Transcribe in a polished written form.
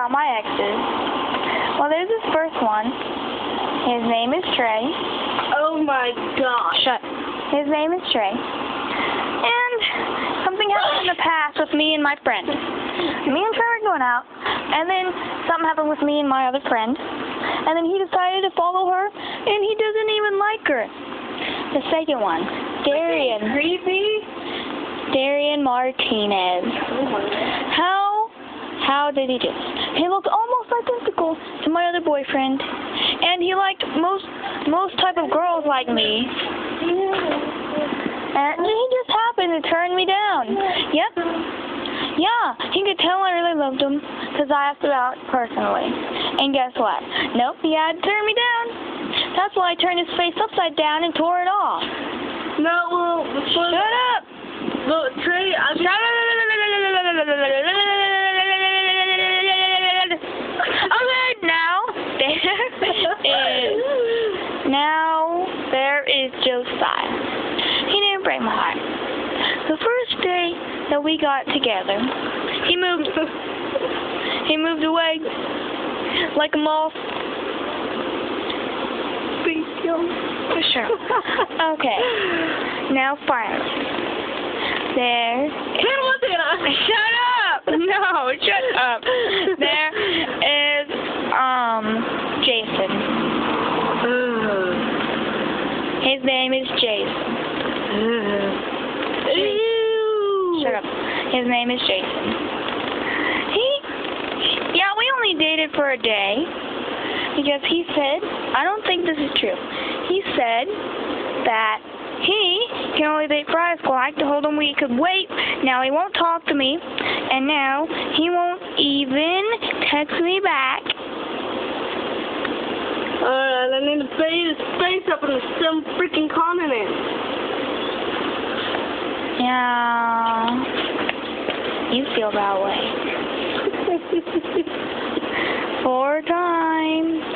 about my exes. Well, there's this first one. His name is Trey. Oh my gosh. Shut. His name is Trey. And something happened in the past with me and my friend. Me and Trey were going out, and then something happened with me and my other friend. And then he decided to follow her, and he doesn't even like her. The second one, Darian. Creepy? Darian Martinez. How did he do this? He looked almost identical to my other boyfriend, and he liked most type of girls like me. And he just happened to turn me down. Yep. Yeah, he could tell I really loved him because I asked about it personally. And guess what? Nope, he had to turn me down. That's why I turned his face upside down and tore it off. No, well, Shut up! Look, Trey, there is Josiah. He didn't break my heart. The first day that we got together, he moved away like a moth. Sure. Okay. Now finally, shut up! No, shut up. There is Jason. His name is Jason. Shut up. His name is Jason. We only dated for a day because he said, I don't think this is true. He said that he can only date for high school. I told him we could wait. Now he won't talk to me, and now he won't even text me back. I need to pay space up in some freaking continent. Yeah, you feel that way. 4 times.